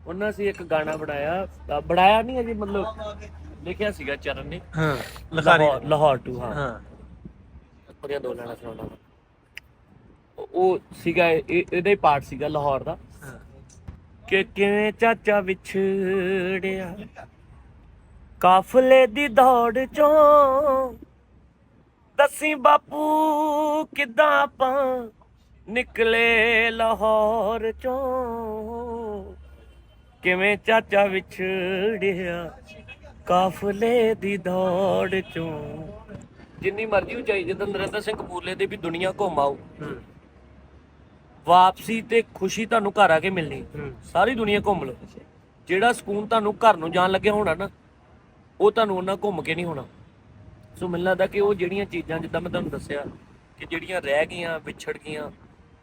ਉਹਨਾਂ ਸੀ ਇੱਕ ਗਾਣਾ ਬਣਾਇਆ ਨਹੀਂ ਅਜੇ, ਮਤਲਬ ਲਿਖਿਆ ਸੀਗਾ ਚਰਨ ਨੇ। ਹਾਂ ਲਾਹੌਰ ਟੂ। ਹਾਂ ਉਹਦੀਆਂ 2 ਲਾਈਨਾਂ ਸੁਣਾਉਣਾ। ਉਹ ਸੀਗਾ ਇਹਦਾ ਹੀ ਪਾਰਟ ਸੀਗਾ ਲਾਹੌਰ ਦਾ, ਕਿ ਕਿਵੇਂ ਚਾਚਾ ਵਿਛੜਿਆ ਕਾਫਲੇ ਦੀ ਦੌੜ ਚੋਂ, ਦੱਸੀ ਬਾਪੂ ਕਿੱਦਾਂ ਆਪਾਂ ਨਿਕਲੇ ਲਾਹੌਰ ਚੋਂ, ਕਿਵੇਂ ਚਾਚਾ ਵਿਛੜਿਆ ਕਾਫਲੇ ਦੀ ਦੌੜ ਚੋਂ। ਜਿੰਨੀ ਮਰਜ਼ੀ ਉਚਾਈ ਜਿੱਦਾਂ ਨਰਿੰਦਰ ਸਿੰਘ ਕਪੂਰਲੇ ਦੇ ਵੀ ਦੁਨੀਆ ਘੁੰਮ ਆਓ, ਵਾਪਸੀ ਤੇ ਖੁਸ਼ੀ ਤੁਹਾਨੂੰ ਘਰ ਆ ਕੇ ਮਿਲਣੀ। ਸਾਰੀ ਦੁਨੀਆ ਘੁੰਮ ਲਓ, ਜਿਹੜਾ ਸਕੂਨ ਤੁਹਾਨੂੰ ਘਰ ਨੂੰ ਜਾਣ ਲੱਗਿਆ ਹੋਣਾ ਨਾ, ਉਹ ਤੁਹਾਨੂੰ ਉਹਨਾਂ ਘੁੰਮ ਕੇ ਨਹੀਂ ਹੋਣਾ। ਸੋ ਮੈਨੂੰ ਲੱਗਦਾ ਕਿ ਉਹ ਜਿਹੜੀਆਂ ਚੀਜ਼ਾਂ ਜਿੱਦਾਂ ਮੈਂ ਤੁਹਾਨੂੰ ਦੱਸਿਆ ਕਿ ਜਿਹੜੀਆਂ ਰਹਿ ਗਈਆਂ ਵਿਛੜ ਗਈਆਂ,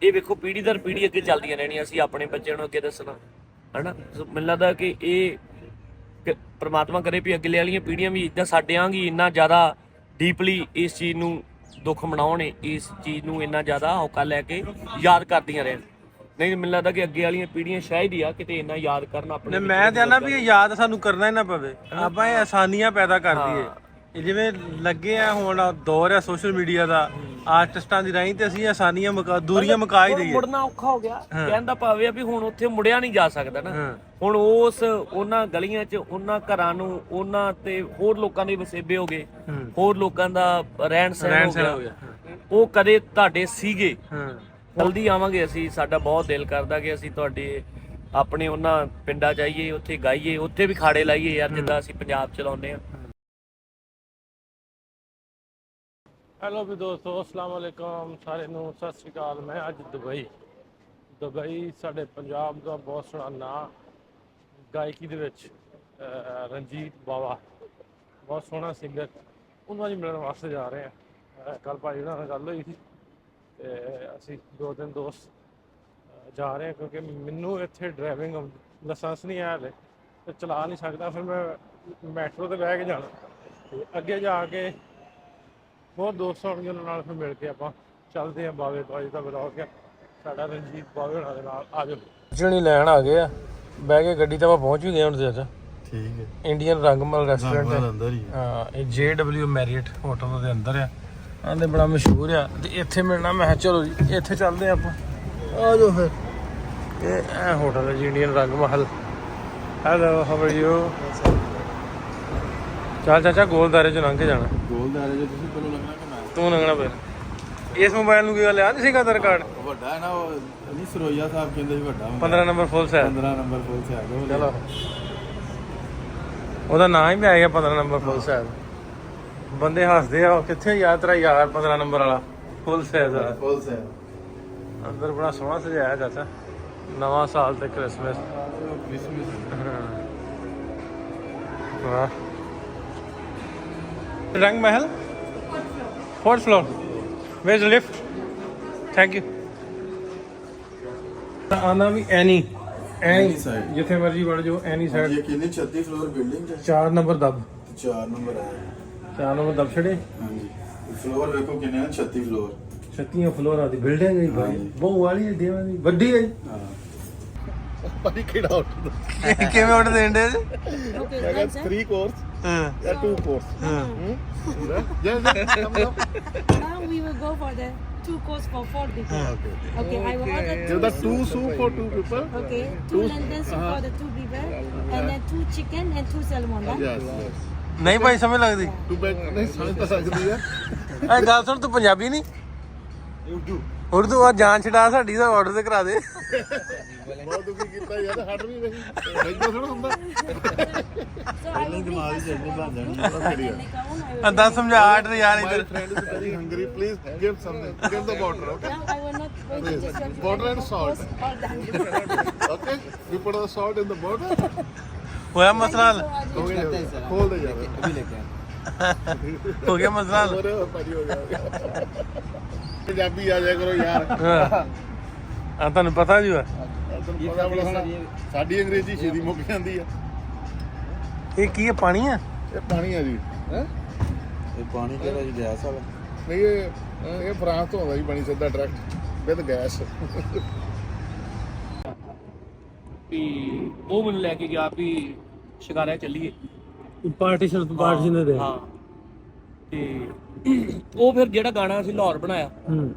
ਇਹ ਵੇਖੋ ਪੀੜ੍ਹੀ ਦਰ ਪੀੜ੍ਹੀ ਅੱਗੇ ਚੱਲਦੀਆਂ ਰਹਿਣੀਆਂ। ਅਸੀਂ ਆਪਣੇ ਬੱਚਿਆਂ ਨੂੰ ਅੱਗੇ ਦੱਸਣਾ ਹੈ ਨਾ। ਸੋ ਮੈਨੂੰ ਲੱਗਦਾ ਕਿ ਇਹ ਪ੍ਰਮਾਤਮਾ ਕਰੇ ਵੀ ਅਗਲੇ ਵਾਲੀਆਂ ਪੀੜ੍ਹੀਆਂ ਵੀ ਇੱਦਾਂ ਸਾਡਿਆਂ ਹੀ ਇੰਨਾ ਜ਼ਿਆਦਾ ਡੀਪਲੀ ਇਸ ਚੀਜ਼ ਨੂੰ ਦੁੱਖ ਮਨਾਉਣ, ਇਸ ਚੀਜ਼ ਨੂੰ ਇੰਨਾ ਜ਼ਿਆਦਾ ਹੌਕਾ ਲੈ ਕੇ ਯਾਦ ਕਰਦੀਆਂ ਰਹਿਣ। ਨਹੀਂ ਮੈਨੂੰ ਲੱਗਦਾ ਕਿ ਅੱਗੇ ਵਾਲੀਆਂ ਪੀੜ੍ਹੀਆਂ ਸ਼ਾਇਦ ਹੀ ਆ ਕਿਤੇ ਇੰਨਾ ਯਾਦ ਕਰਨ ਆਪਣੇ। ਮੈਂ ਤੇ ਆਨਾ ਵੀ ਇਹ ਯਾਦ ਸਾਨੂੰ ਕਰਨਾ ਹੀ ਨਾ ਪਵੇ, ਆਪਾਂ ਇਹ ਆਸਾਨੀਆਂ ਪੈਦਾ ਕਰ ਦਈਏ। ਇਹ ਜਿਵੇਂ ਲੱਗੇ ਆ ਹੁਣ ਦੌਰ ਆ ਸੋਸ਼ਲ ਮੀਡੀਆ ਦਾ, ਆਰਟਿਸਟਾਂ ਦੀ ਰਾਹੀਂ ਤੇ ਅਸੀਂ ਆਸਾਨੀਆਂ ਦੂਰੀਆਂ ਮੁਕਾ ਹੀ ਦਈਏ। ਮੁੜਨਾ ਔਖਾ ਹੋ ਗਿਆ, ਕਹਿੰਦਾ ਭਾਵੇਂ ਵੀ ਹੁਣ ਉੱਥੇ ਮੁੜਿਆ ਨਹੀਂ ਜਾ ਸਕਦਾ ਨਾ। ਹੁਣ ਉਹਨਾਂ ਗਲੀਆਂ 'ਚ ਉਹਨਾਂ ਘਰਾਂ ਨੂੰ ਉਹਨਾਂ ਤੇ ਹੋਰ ਲੋਕਾਂ ਦੇ ਵਸੇਬੇ ਹੋ ਗਏ, ਹੋਰ ਲੋਕਾਂ ਦਾ ਰਹਿਣ ਸਹਿਣ ਹੋ ਗਿਆ। ਉਹ ਕਦੇ ਤੁਹਾਡੇ ਸੀਗੇ। ਜਲਦੀ ਆਵਾਂਗੇ ਅਸੀਂ, ਸਾਡਾ ਬਹੁਤ ਦਿਲ ਕਰਦਾ ਕਿ ਅਸੀਂ ਤੁਹਾਡੇ ਆਪਣੇ ਉਹਨਾਂ ਪਿੰਡਾਂ ਜਾਈਏ, ਉੱਥੇ ਗਾਈਏ, ਉੱਥੇ ਵੀ ਖਾੜੇ ਲਾਈਏ ਯਾਰ, ਜਿੱਦਾਂ ਅਸੀਂ ਪੰਜਾਬ ਚ ਲਾਉਂਦੇ ਆ। ਹੈਲੋ ਵੀ ਦੋਸਤੋ, ਅਸਲਾਮ ਵਾਲੇਕਮ ਸਾਰਿਆਂ ਨੂੰ, ਸਤਿ ਸ਼੍ਰੀ ਅਕਾਲ। ਮੈਂ ਅੱਜ ਦੁਬਈ ਸਾਡੇ ਪੰਜਾਬ ਦਾ ਬਹੁਤ ਸੋਹਣਾ ਨਾਂ ਗਾਇਕੀ ਦੇ ਵਿੱਚ ਰਣਜੀਤ ਬਾਵਾ, ਬਹੁਤ ਸੋਹਣਾ ਸਿੰਗਰ, ਉਹਨਾਂ ਨੂੰ ਮਿਲਣ ਵਾਸਤੇ ਜਾ ਰਹੇ ਹਾਂ। ਕੱਲ੍ਹ ਭਾਈ ਉਹਨਾਂ ਨਾਲ ਗੱਲ ਹੋਈ ਸੀ ਤੇ ਅਸੀਂ 2 ਦੋਸਤ ਜਾ ਰਹੇ ਹਾਂ, ਕਿਉਂਕਿ ਮੈਨੂੰ ਇੱਥੇ ਡਰਾਈਵਿੰਗ ਲਾਇਸੈਂਸ ਨਹੀਂ ਹੈ ਹਲੇ ਤੇ ਚਲਾ ਨਹੀਂ ਸਕਦਾ। ਫਿਰ ਮੈਂ ਮੈਟਰੋ 'ਤੇ ਬਹਿ ਕੇ ਜਾਣਾ ਤੇ ਅੱਗੇ ਜਾ ਕੇ ਬਹੁਤ ਦੋਸਤ ਹੋਣਗੇ, ਉਹਨਾਂ ਨਾਲ ਫਿਰ ਮਿਲ ਕੇ ਆਪਾਂ ਚੱਲਦੇ ਹਾਂ ਬਾਵੇ ਤੋਂ। ਅੱਜ ਦਾ ਬਲੌਗ ਹੈ ਸਾਡਾ ਰਣਜੀਤ ਬਾਵੇ ਹੋਣਾ ਦੇ ਨਾਲ। ਆ ਜਾਓ, ਜਣੀ ਲੈਣ ਆ ਗਏ ਆ, ਬਹਿ ਕੇ ਗੱਡੀ 'ਤੇ ਆਪਾਂ ਪਹੁੰਚ ਵੀ ਗਏ ਹੁਣ। ਤੇ ਠੀਕ ਹੈ, ਇੰਡੀਅਨ ਰੰਗਮਲ ਰੈਸਟੋਰੈਂਟ ਅੰਦਰ ਹੀ। ਹਾਂ, ਇਹ JW ਮੈਰੀਅਟ ਹੋਟਲ ਦੇ ਅੰਦਰ ਆ, ਆਂਦੇ ਬੜਾ ਮਸ਼ਹੂਰ ਆ ਤੇ ਇੱਥੇ ਮਿਲਣਾ। ਮੈਂ ਕਿਹਾ ਚਲੋ ਜੀ ਇੱਥੇ ਚੱਲਦੇ ਆਪਾਂ, ਆ ਜਾਓ ਫਿਰ। ਇਹ ਹੋਟਲ ਹੈ ਜੀ, Indian Rangmahal. Hello, how are you? ਚੱਲ ਚਾਚਾ, ਗੋਲਦਾਰੇ 'ਚ ਲੰਘ ਕੇ ਜਾਣਾ। ਗੋਲਦਾਰੇ 'ਚ ਤੁਸੀਂ ਪਹਿਲਾਂ ਲੱਗਣਾ ਕਿ ਮੈਂ? ਤੂੰ ਲੰਘਣਾ ਫਿਰ। ਇਸ ਮੋਬਾਈਲ ਨੂੰ ਕੀ ਗੱਲ ਆ, ਨਹੀਂ ਸੀਗਾ ਆਧਾਰ ਕਾਰਡ? ਵੱਡਾ ਹੈ ਨਾ, ਉਹ ਨਹੀਂ ਸਰੋਈਆ ਸਾਹਿਬ ਕਹਿੰਦੇ ਸੀ ਵੱਡਾ 15 number full size. 15 number full size. ਚਲੋ, ਉਹਦਾ ਨਾਂ ਹੀ ਵੀ ਆ ਗਿਆ 15 ਨੰਬਰ ਫੁੱਲ ਸਾਈਜ਼। ਬੰਦੇ ਹੱਸਦੇ ਆ, ਕਿੱਥੇ ਯਾਰ ਤੇਰਾ ਯਾਰ 15 ਨੰਬਰ ਵਾਲਾ ਫੁੱਲ ਸਾਈਜ਼ ਵਾਲਾ। ਫੁੱਲ ਸਾਈਜ਼ ਅੰਦਰ ਬੜਾ ਸੋਹਣਾ ਸਜਾਇਆ ਚਾਚਾ, ਨਵਾਂ ਸਾਲ ਤੇ ਕ੍ਰਿਸਮਸ। ਵਾਹ, ਰੰਗ ਮਹਿਲ 4th floor. Where's the lift? Thank you. ਆਨਾ ਵੀ ਐਨੀ ਸਾਈਡ, ਜਿੱਥੇ ਮਰਜੀ ਵੜ ਜਾਓ, ਐਨੀ ਸਾਈਡ। ਇਹ ਕਿੰਨੀ 36 ਫਲੋਰ ਬਿਲਡਿੰਗ 'ਚ? 4 ਨੰਬਰ ਦਬ। 4 ਨੰਬਰ ਹੈ। 4 ਨੰਬਰ ਦਬ ਛੜੇ। ਹਾਂਜੀ, ਫਲੋਰ ਵੇਖੋ ਕਿੰਨੇ ਹਨ, 36 ਫਲੋਰ। 36 ਫਲੋਰਾਂ ਦੀ ਬਿਲਡਿੰਗ ਹੈ ਭਾਈ, ਬਹੁਤ ਵਾਲੀ ਹੈ, ਦੇਵਾਂ ਦੀ ਵੱਡੀ ਹੈ। ਹਾਂ ਭਾਈ, ਕਿਹੜਾ ਆਰਡਰ ਕਿਵੇਂ ਆਰਡਰ ਦੇਣ ਦੇ? Okay, that's it. 3 course ਹਾਂ ਜਾਂ 2 course? ਹਾਂ। Now we will go for the 2 course for 4 people. Okay, I will order two. The 2 soup for 2 people. Okay, 2 London soup for the 2 people, and then 2 chicken and 2 salmon. Right? Yes, yes. ਨਹੀਂ ਭਾਈ, ਸਮਝ ਲੱਗਦੀ। 2 bag ਨਹੀਂ ਸਮਝ ਤਾਂ ਸਕਦੀ ਹੈ। ਇਹ ਗੱਲ ਸੁਣ, ਤੂੰ ਪੰਜਾਬੀ ਨਹੀਂ ਉਰਦੂ? ਆ ਜਾਨ ਛਡਾ ਸਾਡੀ ਦਾ ਆਰਡਰ ਤੇ ਕਰਾ ਦੇ। ਬਹੁਤ ਦੁਖੀ ਕੀਤਾ ਯਾਰ, ਹਟ ਵੀ ਨਹੀਂ ਮੈਨੂੰ ਥੋੜਾ ਹੁੰਦਾ। So I will ਦਿਮਾਗ ਹੀ ਚੱਲਦੇ ਬਣ ਜਾਣੀ। ਅੰਦਾ ਸਮਝਾ ਆਰਡਰ ਯਾਰ My ਇਧਰ। friend is very hungry. Please give something. Give the water, okay? Now I will not wait. Please. Just want to Water and order salt. course, all done. Okay? We put the salt in the water. ਹੋਇਆ ਮਸਲਾ ਹੱਲ? खोल दे यार। अभी लेके ਹੋ ਗਿਆ ਮਸਲਾ ਹੱਲ? अरे और पानी हो गया। पंजाबी आ जाया करो यार। ਆ ਤੁਹਾਨੂੰ ਪਤਾ ਜੀ ਵਾ, ਤੁਹਾਨੂੰ ਪਤਾ ਬੜਾ ਸਾਡੀ ਅੰਗਰੇਜ਼ੀ ਛੇਤੀ ਮੁੱਕ ਜਾਂਦੀ ਆ। ਇਹ ਕੀ ਹੈ, ਪਾਣੀ ਹੈ? ਇਹ ਪਾਣੀ ਆ ਜੀ। ਹੈ ਇਹ ਪਾਣੀ ਕਿਹੜਾ ਜੀ, ਗੈਸ ਵਾਲਾ? ਨਹੀਂ, ਇਹ ਫਰਾਂਸ ਤੋਂ ਆਉਂਦਾ ਜੀ ਪਾਣੀ ਸਿੱਧਾ ਡਾਇਰੈਕਟ ਵਿਦ ਗੈਸ। ਵੀ ਉਹ ਮੈਨੂੰ ਲੈ ਕੇ ਗਿਆ ਵੀ ਸ਼ਿਕਾਰਿਆ ਚੱਲੀਏ। ਪਾਰਟੀਸ਼ਨ ਦੇ ਦੇ। ਹਾਂ ਤੇ ਉਹ ਫਿਰ ਜਿਹੜਾ ਗਾਣਾ ਅਸੀਂ ਲਾਹੌਰ ਬਣਾਇਆ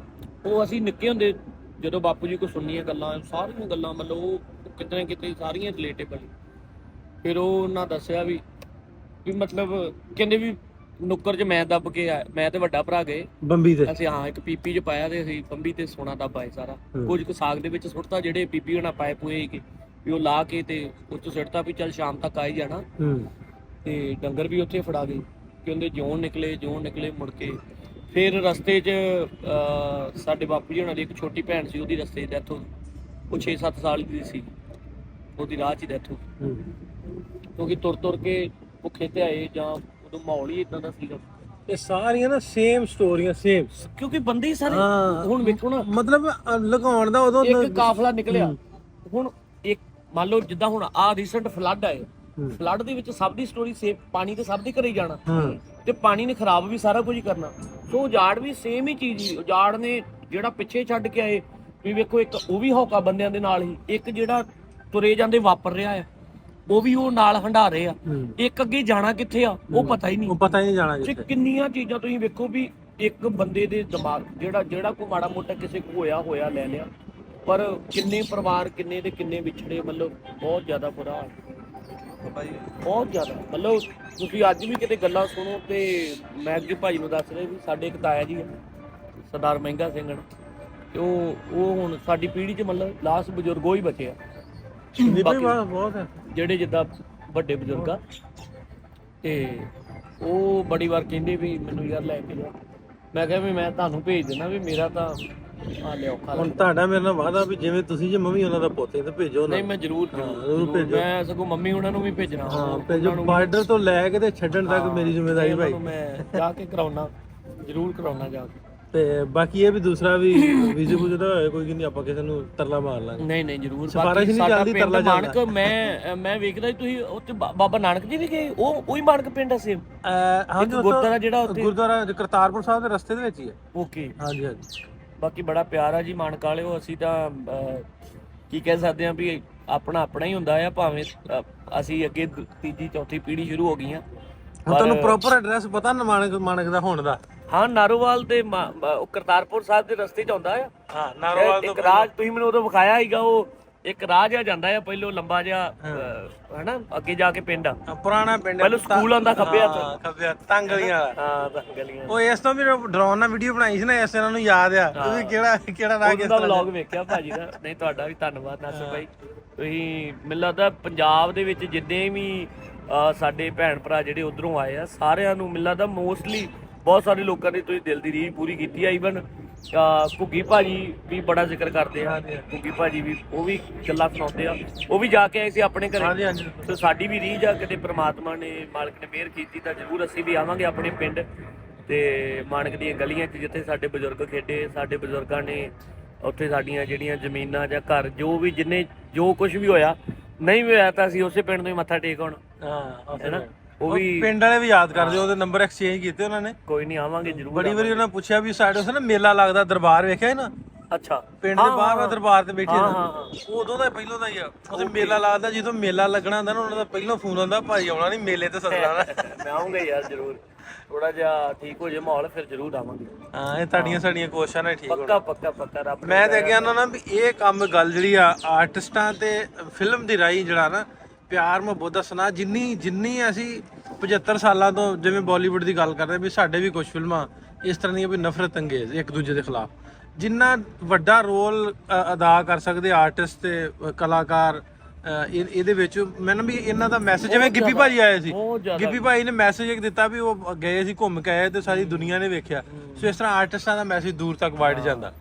ਉਹ ਅਸੀਂ ਨਿੱਕੇ ਹੁੰਦੇ ਜਦੋਂ ਬਾਪੂ ਜੀ ਕੋਲ ਸੁਣਨੀਆਂ ਗੱਲਾਂ, ਸਾਰੀਆਂ ਗੱਲਾਂ ਮਤਲਬ ਉਹ ਕਿਤੇ ਨਾ ਕਿਤੇ ਸਾਰੀਆਂ ਰਿਲੇਟੇਬਲ। ਫਿਰ ਉਹ ਉਹਨਾਂ ਦੱਸਿਆ ਵੀ ਮਤਲਬ ਕਹਿੰਦੇ ਵੀ ਨੁੱਕਰ 'ਚ ਮੈਂ ਦੱਬ ਕੇ ਆਇਆ, ਮੈਂ ਤੇ ਵੱਡਾ ਭਰਾ ਗਏ ਬੰਬੀ ਤੇ ਅਸੀਂ, ਹਾਂ ਇੱਕ ਪੀਪੀ 'ਚ ਪਾਇਆ ਤੇ ਅਸੀਂ ਬੰਬੀ ਤੇ ਸੋਨਾ ਦੱਬ ਆਏ ਸਾਰਾ। ਕੁਝ ਕੁ ਸਾਗ ਦੇ ਵਿੱਚ ਸੁੱਟਤਾ, ਜਿਹੜੇ ਪੀਪੀ ਹੋਣਾ ਪਾਏ ਪੂਏ ਸੀਗੇ ਵੀ ਉਹ ਲਾ ਕੇ ਤੇ ਉੱਥੇ ਸੁੱਟਤਾ ਵੀ ਚੱਲ ਸ਼ਾਮ ਤੱਕ ਆ ਹੀ ਜਾਣਾ। ਤੇ ਡੰਗਰ ਵੀ ਉੱਥੇ ਫੜਾ ਗਏ, ਕਹਿੰਦੇ ਜਿਉਂ ਨਿਕਲੇ ਮੁੜ ਕੇ। ਫਿਰ ਰਸਤੇ 'ਚ ਸਾਡੇ ਬਾਪੂ ਜੀ ਹੋਣਾ ਦੀ ਇੱਕ ਛੋਟੀ ਭੈਣ ਸੀ, ਉਹਦੀ ਰਸਤੇ 'ਚ ਡੈਥ ਹੋ ਗਈ। ਉਹ 6-7 ਸਾਲ ਦੀ ਸੀ, ਉਹਦੀ ਰਾਹ 'ਚ ਡੈਥ ਹੋ ਗਈ ਕਿਉਂਕਿ ਤੁਰ ਕੇ ਭੁੱਖੇ ਤੇ ਆਏ ਜਾਂ ਉਦੋਂ ਮਾਹੌਲ ਹੀ ਇਦਾਂ ਦਾ ਸੀਗਾ। ਇਹ ਸਾਰੀਆਂ ਨਾ ਸੇਮ ਸਟੋਰੀਆਂ ਸੇਮ, ਕਿਉਂਕਿ ਬੰਦੇ ਹੀ ਸਾਰੇ ਹੁਣ ਵੇਖੋ ਨਾ, ਮਤਲਬ ਲਗਾਉਣ ਦਾ ਉਦੋਂ ਇੱਕ ਕਾਫਲਾ ਨਿਕਲਿਆ। ਹੁਣ ਇੱਕ ਮੰਨ ਲਓ ਜਿੱਦਾਂ ਹੁਣ ਆ ਰੀਸੈਂਟ ਫਲੱਡ ਆਏ, ਫਲੱਡ ਦੇ ਵਿੱਚ ਸਭ ਦੀ ਸਟੋਰੀ ਸੇਮ, ਪਾਣੀ ਤੇ ਸਭ ਦੇ ਘਰੇ ਜਾਣਾ ਤੇ ਪਾਣੀ ਨੇ ਖਰਾਬ ਵੀ ਸਾਰਾ ਕੁਝ ਕਰਨਾ। ਸੋ ਉਜਾੜ ਵੀ ਸੇਮ ਹੀ ਚੀਜ਼ ਹੀ, ਉਜਾੜ ਨੇ ਜਿਹੜਾ ਪਿੱਛੇ ਛੱਡ ਕੇ ਆਏ ਵੀ ਵੇਖੋ, ਇੱਕ ਉਹ ਵੀ ਹੌਕਾ ਬੰਦਿਆਂ ਦੇ ਨਾਲ ਹੀ, ਇੱਕ ਜਿਹੜਾ ਤੁਰੇ ਜਾਂਦੇ ਵਾਪਰ ਰਿਹਾ ਆ ਉਹ ਵੀ ਉਹ ਨਾਲ ਹੰਢਾ ਰਹੇ ਆ, ਇੱਕ ਅੱਗੇ ਜਾਣਾ ਕਿੱਥੇ ਆ ਉਹ ਪਤਾ ਹੀ ਨਹੀਂ ਜਾਣਾ। ਕਿੰਨੀਆਂ ਚੀਜ਼ਾਂ ਤੁਸੀਂ ਵੇਖੋ ਵੀ ਇੱਕ ਬੰਦੇ ਦੇ ਦਿਮਾਗ ਜਿਹੜਾ ਕੋਈ ਮਾੜਾ ਮੋਟਾ ਕਿਸੇ ਕੋ ਹੋਇਆ ਲੈ ਲਿਆ, ਪਰ ਕਿੰਨੇ ਪਰਿਵਾਰ ਕਿੰਨੇ ਦੇ ਕਿੰਨੇ ਵਿਛੜੇ, ਮਤਲਬ ਬਹੁਤ ਜ਼ਿਆਦਾ ਬੁਰਾ ਹਾਲ, ਬਹੁਤ ਜ਼ਿਆਦਾ। ਮਤਲਬ ਤੁਸੀਂ ਅੱਜ ਵੀ ਕਿਤੇ ਗੱਲਾਂ ਸੁਣੋ ਤੇ ਮੈਂ ਅੱਗੇ ਭਾਜੀ ਨੂੰ ਦੱਸ ਰਿਹਾ ਵੀ ਸਾਡੇ ਇੱਕ ਤਾਇਆ ਜੀ ਆ ਸਰਦਾਰ ਮਹਿੰਗਾ ਸਿੰਘ, ਤੇ ਉਹ ਹੁਣ ਸਾਡੀ ਪੀੜ੍ਹੀ 'ਚ ਮਤਲਬ ਲਾਸਟ ਬਜ਼ੁਰਗ ਉਹ ਹੀ ਬਚੇ ਆ, ਬਹੁਤ ਹੈ ਜਿਹੜੇ ਜਿੱਦਾਂ ਵੱਡੇ ਬਜ਼ੁਰਗ ਆ। ਤੇ ਉਹ ਬੜੀ ਵਾਰ ਕਹਿੰਦੇ ਵੀ ਮੈਨੂੰ ਯਾਰ ਲੈ ਕੇ ਜਾ, ਮੈਂ ਕਿਹਾ ਵੀ ਮੈਂ ਤੁਹਾਨੂੰ ਭੇਜ ਦੇਣਾ, ਵੀ ਮੇਰਾ ਤਾਂ ਹਾਲੇ ਔਖਾ। ਹੁਣ ਤੁਹਾਡਾ ਮੇਰੇ ਨਾਲ ਵਾਅਦਾ ਵੀ ਜਿਵੇਂ ਤੁਸੀਂ ਜੇ ਮੰਮੀ ਉਹਨਾਂ ਦਾ ਪੋਤੇ ਤੇ ਭੇਜੋ ਨਾ। ਨਹੀਂ ਮੈਂ ਜ਼ਰੂਰ ਭੇਜੋ, ਮੈਂ ਸਗੋਂ ਮੰਮੀ ਉਹਨਾਂ ਨੂੰ ਵੀ ਭੇਜਣਾ। ਹਾਂ ਭੇਜੋ, ਬਾਰਡਰ ਤੋਂ ਲੈ ਕੇ ਤੇ ਛੱਡਣ ਤੱਕ ਮੇਰੀ ਜ਼ਿੰਮੇਵਾਰੀ ਭਾਈ। ਮੈਂ ਜਾ ਕੇ ਕਰਾਉਣਾ, ਜ਼ਰੂਰ ਕਰਾਉਣਾ ਜਾ ਕੇ। ਤੇ ਬਾਕੀ ਇਹ ਵੀ ਦੂਸਰਾ ਵੀ ਵੀਜ਼ੇ ਵੂਜ਼ੇ ਦਾ ਹੋਏ ਕੋਈ ਨਹੀਂ, ਆਪਾਂ ਕਿਸੇ ਨੂੰ ਤਰਲਾ ਮਾਰ ਲਾਂਗੇ। ਨਹੀਂ ਜ਼ਰੂਰ। ਸਿਫਾਰਿਸ਼ ਨਹੀਂ ਚੱਲਦੀ, ਤਰਲਾ ਮਾਨਕ ਮੈਂ ਵੇਖਦਾ ਤੁਸੀਂ ਉੱਥੇ ਬਾਬਾ ਨਾਨਕ ਜੀ ਵੀ ਗਏ, ਉਹੀ ਮਾਨਕ ਪਿੰਡ ਆ ਸੇਮ। ਹਾਂਜੀ, ਗੁਰਦੁਆਰਾ ਜਿਹੜਾ ਉੱਥੇ ਗੁਰਦੁਆਰਾ ਕਰਤਾਰਪੁਰ ਸਾਹਿਬ ਦੇ ਰਸਤੇ ਦੇ ਵਿੱਚ ਹੀ ਹੈ। ਓਕੇ, ਹਾਂਜੀ ਹਾਂਜੀ। ਬਾਕੀ ਬੜਾ ਪਿਆਰ ਆ ਜੀ ਮਾਨਕ ਵਾਲਿਓ। ਅਸੀਂ ਤਾਂ ਕੀ ਕਹਿ ਸਕਦੇ ਆ ਵੀ ਆਪਣਾ ਹੀ ਹੁੰਦਾ ਆ, ਭਾਵੇਂ ਅਸੀਂ ਅੱਗੇ ਤੀਜੀ ਚੌਥੀ ਪੀੜ੍ਹੀ ਸ਼ੁਰੂ ਹੋ ਗਈਆਂ। ਹੁਣ ਤੁਹਾਨੂੰ ਪ੍ਰੋਪਰ ਐਡਰੈਸ ਪਤਾ ਨਾ ਮਾਨਕ ਦਾ ਹੋਣ ਦਾ? ਹਾਂ, ਨਾਰੋਵਾਲ ਤੇ ਕਰਤਾਰਪੁਰ ਸਾਹਿਬ ਦੇ ਰਸਤੇ 'ਚ ਆਉਂਦਾ ਆ। ਹਾਂ, ਨਾਰੋਵਾਲ ਤੋਂ ਇੱਕ ਰਾਜ ਤੁਸੀਂ ਮੈਨੂੰ ਉਦੋਂ ਵਿਖਾਇਆ ਸੀਗਾ, ਉਹ ਇੱਕ ਰਾਜ ਆ ਜਾਂਦਾ ਆ ਪਹਿਲੋਂ ਲੰਬਾ ਜਿਹਾ, ਹਨਾ, ਅੱਗੇ ਜਾ ਕੇ ਪਿੰਡ ਆ, ਪੁਰਾਣਾ ਪਿੰਡ। ਪਹਿਲੋਂ ਸਕੂਲ ਆਉਂਦਾ ਖੱਬੇ ਹੱਥ, ਤੰਗ ਗਲੀਆਂ ਵਾਲਾ। ਹਾਂ, ਤੰਗ ਗਲੀਆਂ। ਉਹ ਇਸ ਤੋਂ ਵੀ ਡਰਾਉਣ ਨਾਲ ਵੀਡੀਓ ਬਣਾਈ ਸੀ ਨਾ, ਇਸ ਇਹਨਾਂ ਨੂੰ ਯਾਦ ਆ ਤੁਸੀਂ ਕਿਹੜਾ ਰਾਹ ਕਿਸ ਤਰ੍ਹਾਂ ਦਾ ਵਲੌਗ ਵੇਖਿਆ ਭਾਜੀ ਦਾ। ਨਹੀਂ, ਤੁਹਾਡਾ ਵੀ ਧੰਨਵਾਦ ਨਾਸਰ ਭਾਈ। ਤੁਸੀਂ ਮੈਨੂੰ ਲੱਗਦਾ ਪੰਜਾਬ ਦੇ ਵਿੱਚ ਜਿੰਨੇ ਵੀ ਸਾਡੇ ਭੈਣ ਭਰਾ ਜਿਹੜੇ ਉਧਰੋਂ ਆਏ ਆ, ਸਾਰਿਆਂ ਨੂੰ ਮੈਨੂੰ ਲੱਗਦਾ ਮੋਸਟਲੀ ਬਹੁਤ ਸਾਰੇ ਲੋਕਾਂ ਨੇ ਤੁਸੀਂ ਦਿਲ ਦੀ ਰੀਝ ਪੂਰੀ ਕੀਤੀ ਆ। ਈਵਨ ਘੁੱਗੀ ਭਾਜੀ ਵੀ ਬੜਾ ਜ਼ਿਕਰ ਕਰਦੇ ਆ, ਘੁੱਗੀ ਭਾਜੀ ਵੀ ਉਹ ਵੀ ਗੱਲਾਂ ਸੁਣਾਉਂਦੇ ਆ, ਉਹ ਵੀ ਜਾ ਕੇ ਆਏ ਸੀ ਆਪਣੇ ਘਰੇ। ਤੇ ਸਾਡੀ ਵੀ ਰੀਝ ਆ, ਕਿਤੇ ਪ੍ਰਮਾਤਮਾ ਨੇ ਮਾਲਕ ਨੇ ਮਿਹਰ ਕੀਤੀ ਤਾਂ ਜ਼ਰੂਰ ਅਸੀਂ ਵੀ ਆਵਾਂਗੇ ਆਪਣੇ ਪਿੰਡ ਤੇ ਮਾਨਕ ਦੀਆਂ ਗਲੀਆਂ 'ਚ, ਜਿੱਥੇ ਸਾਡੇ ਬਜ਼ੁਰਗ ਖੇਡੇ। ਸਾਡੇ ਬਜ਼ੁਰਗਾਂ ਨੇ ਉੱਥੇ ਸਾਡੀਆਂ ਜਿਹੜੀਆਂ ਜ਼ਮੀਨਾਂ ਜਾਂ ਘਰ ਜੋ ਕੁਝ ਵੀ ਹੋਇਆ, ਨਹੀਂ ਵੀ ਹੋਇਆ ਤਾਂ ਅਸੀਂ ਉਸੇ ਪਿੰਡ ਤੋਂ ਹੀ ਮੱਥਾ ਟੇਕ ਆਉਣਾ, ਹੈ ਨਾ। ਉਹ ਵੀ ਪਿੰਡ ਵਾਲੇ ਵੀ ਯਾਦ ਕਰਦੇ, ਉਹਦੇ ਨੰਬਰ ਐਕਸਚੇਂਜ ਕੀਤੇ ਉਹਨਾਂ ਨੇ। ਕੋਈ ਨਹੀਂ, ਆਵਾਂਗੇ ਜ਼ਰੂਰ। ਬੜੀ ਵਾਰੀ ਉਹਨਾਂ ਪੁੱਛਿਆ ਵੀ ਸਾਡੇ ਉੱਥੇ ਨਾ ਮੇਲਾ ਲੱਗਦਾ, ਦਰਬਾਰ ਵੇਖਿਆ ਨਾ? ਅੱਛਾ, ਪਿੰਡ ਦੇ ਬਾਹਰ ਦਰਬਾਰ ਤੇ ਬੈਠੇ ਉਦੋਂ ਦਾ ਪਹਿਲੋਂ ਦਾ ਹੀ ਆ, ਉੱਥੇ ਮੇਲਾ ਲੱਗਦਾ। ਜਦੋਂ ਮੇਲਾ ਲੱਗਣਾ ਹੁੰਦਾ ਨਾ, ਉਹਨਾਂ ਦਾ ਪਹਿਲੋਂ ਫੋਨ ਆਉਂਦਾ, ਭਾਈ ਆਉਣਾ ਨਹੀਂ, ਮੇਲੇ ਤੇ ਸੱਦਣਾ ਨਾ। ਮੈਂ ਆਉਂਗਾ ਯਾਰ ਜ਼ਰੂਰ, ਥੋੜਾ ਜਿਹਾ ਠੀਕ ਹੋ ਜਾਏ ਮਾਹੌਲ, ਫਿਰ ਜ਼ਰੂਰ ਆਵਾਂਗੇ। ਹਾਂ, ਇਹ ਤੁਹਾਡੀਆਂ ਸਾਡੀਆਂ ਕੋਸ਼ਿਸ਼ਾਂ ਨਾਲ ਠੀਕ ਹੋਣਾ। ਪੱਕਾ ਰੱਬ। ਮੈਂ ਤੇ ਅੱਗੇ ਆਨਾ ਨਾ ਵੀ ਇਹ ਕੰਮ ਗੱਲ ਜਿਹੜੀ ਆ ਆਰਟਿਸਟਾਂ ਤੇ ਫਿਲਮ ਦੀ ਰਾਹੀਂ ਜਿਹੜਾ ਨਾ ਪਿਆਰ ਮੁਹੱਬਤ ਦਾ ਸੁਨਾ, ਜਿੰਨੀ ਅਸੀਂ 75 ਸਾਲਾਂ ਤੋਂ ਜਿਵੇਂ ਬਾਲੀਵੁੱਡ ਦੀ ਗੱਲ ਕਰਦੇ ਵੀ ਸਾਡੇ ਵੀ ਕੁਝ ਫਿਲਮਾਂ ਇਸ ਤਰ੍ਹਾਂ ਦੀਆਂ ਵੀ ਨਫ਼ਰਤ ਅੰਗੇਜ਼ ਇੱਕ ਦੂਜੇ ਦੇ ਖਿਲਾਫ, ਜਿੰਨਾ ਵੱਡਾ ਰੋਲ ਅਦਾ ਕਰ ਸਕਦੇ ਆਰਟਿਸਟ ਤੇ ਕਲਾਕਾਰ ਇਹਦੇ ਵਿੱਚ। ਮੈਨੂੰ ਵੀ ਇਹਨਾਂ ਦਾ ਮੈਸੇਜ, ਜਿਵੇਂ ਗਿੱਪੀ ਭਾਜੀ ਆਏ ਸੀ, ਗਿੱਪੀ ਭਾਜੀ ਨੇ ਮੈਸੇਜ ਇੱਕ ਦਿੱਤਾ ਵੀ ਉਹ ਗਏ ਸੀ, ਘੁੰਮ ਕੇ ਆਏ ਤੇ ਸਾਰੀ ਦੁਨੀਆ ਨੇ ਵੇਖਿਆ। ਸੋ ਇਸ ਤਰ੍ਹਾਂ ਆਰਟਿਸਟਾਂ ਦਾ ਮੈਸੇਜ ਦੂਰ ਤੱਕ ਵੜ ਜਾਂਦਾ।